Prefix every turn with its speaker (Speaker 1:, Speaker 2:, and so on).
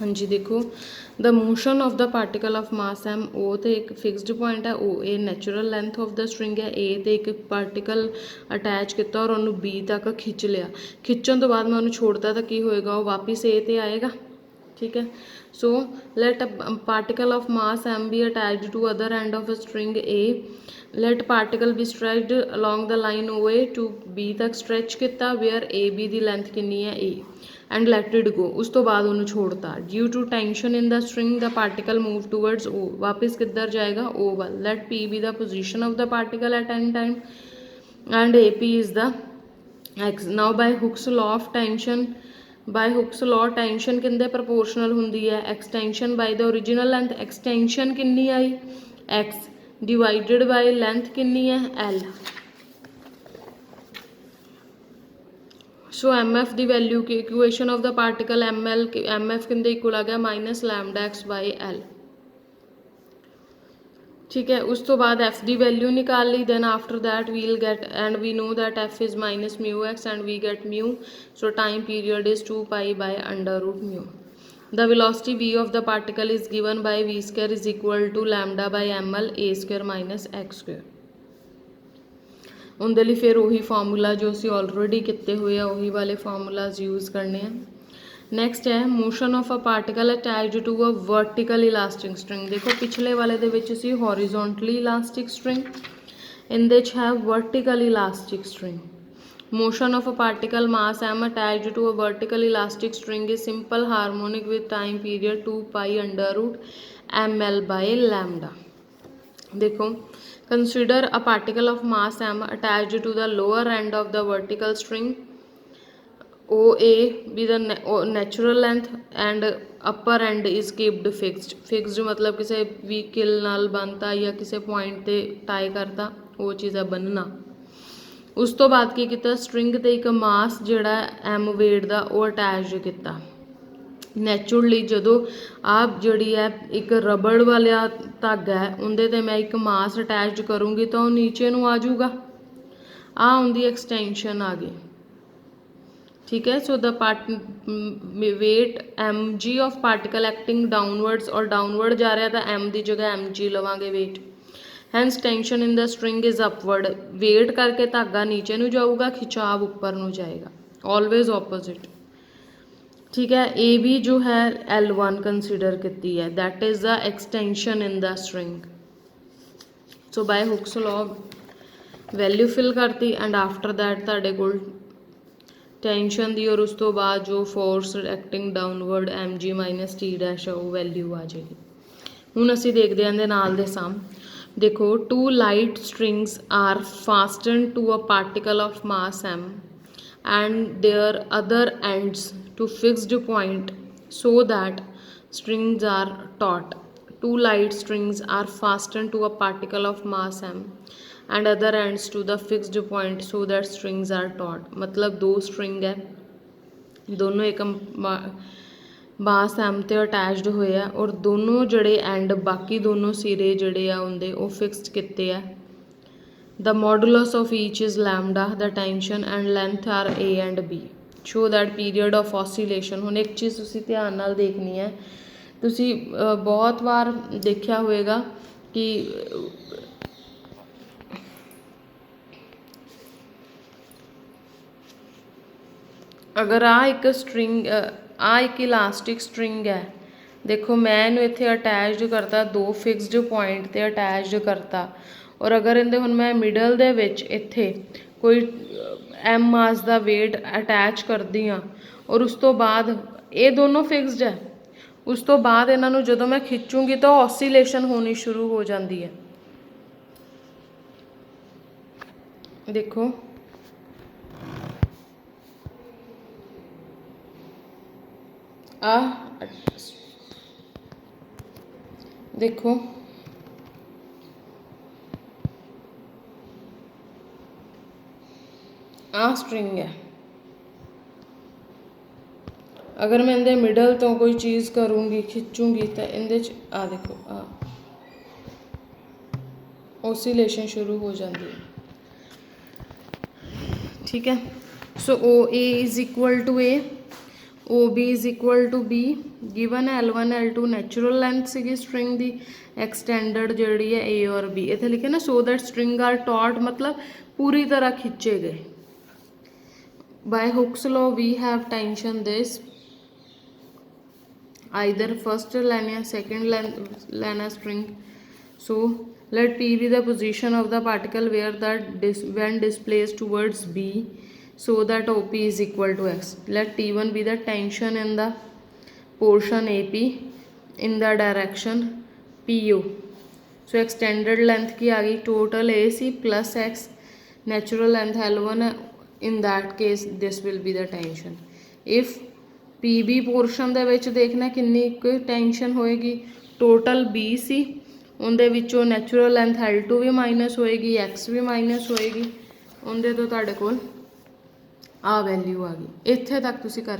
Speaker 1: हाँ जी देखो, the motion of the particle of mass M, O तो एक फिक्सड पॉइंट है, O A natural length of the string है, ए तो एक पार्टिकल अटैच किया और उन्होंने बी तक खिंच लिया, खिंचण तो बाद मैं उन्होंने छोड़ता तो की होएगा, वो वापस ए ते आएगा। ठीक है, so let particle of mass M be attached to other end of a string A, let particle B stretched along the line O A to B तक स्ट्रैच किया, वेयर ए बी की लेंथ कितनी है A, and let it go, उस तो बाद उन्होंने छोड़ता। Due to tension in the string the particle move towards O, वापस किधर जाएगा ओ वाल, let P be the position of the particle at any time and A P is the X. Now by Hooke's law of tension, by Hooke's law tension किंदे proportional होंगी है, extension by the original length, extension कितनी आई X divided by length कितनी है L. So M F की value की equation of the particle M L, M F किंदे इक्वल आ गया minus lambda X by L. ठीक है, उस तो बाद एफ की वैल्यू निकाल ली, then after that we'll get, and we know that F is minus mu X and we get mu, so time period is 2 pi by under root mu. The velocity v of the particle is given by v square is equal to lambda by M L A square minus X square. उनके लिए फिर वही formula जो असी already किए हुए हैं, वही वाले फार्मूलाज यूज़ करने हैं। नैक्सट है motion of a particle attached to a vertical elastic string. देखो पिछले वाले दे विच सी हॉरिजोंटली इलास्टिक स्ट्रिंग, इनदे च है vertical elastic string. Motion of a particle mass M attached to a vertical elastic string is simple harmonic with time period 2 pi under root M L by lambda. देखो, consider a particle of mass M attached to the lower end of the vertical string O A B the natural length and upper end is keeped fixed. Fixed मतलब किसी vehicle नाल बनता या किसी point ते tie करता, वो चीज़ है बनना। उस तो बाद की किया, स्ट्रिंग ते एक मास जिहड़ा एम वेट का वो अटैच किया। नैचुरली जदों आप जिहड़ी है एक रबड़ वाला धागा है, उनदे ते मैं एक मास अटैच करूँगी तो नीचे नूं आ जाऊगा, आ उनकी एक्सटेंशन आ गई। ठीक है, so the weight M G of particle acting downwards, और डाउनवर्ड जा रहा है तो एम की जगह एम जी लवांगे weight. Hence tension in the string is upward, weight करके धागा नीचे नूं जाऊगा, खिंचाव ऊपर नूं जाएगा, ऑलवेज ऑपोजिट। ठीक है, ए बी जो है L1 कंसीडर की है, that is the extension in the string. So by Hooke's law value fill करती एंड आफ्टर दैट तुहाडे कोल टेंशन दी और उस तो बाद जो force acting downward M G minus T dash है वो वैल्यू आ जाएगी। हुण असीं देखते हैं नाल दे साम। देखो, two light strings are fasten to a particle of mass M and their other ends to fixed point so that strings are taut. Two light strings are fastened to a particle of mass m and other ends to the fixed point so that strings are taut. मतलब दो string है, दोनों एक मास M ते attached होए है और दोनों जड़े एंड बाकी दोनों सिरे जड़े आ उनके वो फिक्सड किते है। The modulus of each is lambda, the tension and length are a and b. Show that period of oscillation। हुण एक चीज़ तुसीं ध्यान नाल देखनी है, तुसीं बहुत बार देखा होएगा कि अगर आ एक स्ट्रिंग आ एक इलास्टिक स्ट्रिंग है, देखो मैं इन्हूं इत्थे अटैच्ड करता, दो फिक्सड पॉइंट ते अटैच्ड करता, और अगर इहदे हुण मैं मिडल दे विच इत्थे कोई एम मास दा वेट अटैच करदी हाँ और उस तो बाद ये दोनों फिक्सड है, उस तो बाद इन्हां नूं जदों मैं खिंचूंगी तो ऑसीलेशन होनी शुरू हो जाती है। देखो आ देखो आ स्ट्रिंग है, अगर मैं इनके मिडल तो कोई चीज़ करूँगी खिंचूँगी तो इनदे आ देखो आ ऑसीलेशन शुरू हो जाती है। ठीक है, so O A is equal to A, O B is equal to B given है L1 L2 नैचुरल लेंथ सी स्ट्रिंग की एक्सटेंडड जी है ए और बी इतने लिखे ना so that string are taut मतलब पूरी तरह खिंचे गए by Hooke's law we have tension this either first linear second linear string so let p be the position of the particle where that when displaced towards b so that op is equal to x let t1 be the tension in the portion ap in the direction po so extended length की आ गई total ac plus x natural length L1 in that case this will be the tension if P B portion ਦੇ ਵਿੱਚ ਦੇਖਣਾ ਕਿੰਨੀ ਕੁ tension ਹੋਏਗੀ total B C ਉਹਦੇ ਵਿੱਚੋਂ ਨੈਚੁਰਲ ਲੈਂਥ L2 ਵੀ ਮਾਈਨਸ ਹੋਏਗੀ x ਵੀ ਮਾਈਨਸ ਹੋਏਗੀ ਉਹਦੇ ਤੋਂ ਤੁਹਾਡੇ ਕੋਲ ਆ ਵੈਲਿਊ ਆ ਗਈ ਇੱਥੇ ਤੱਕ ਤੁਸੀਂ ਕਰ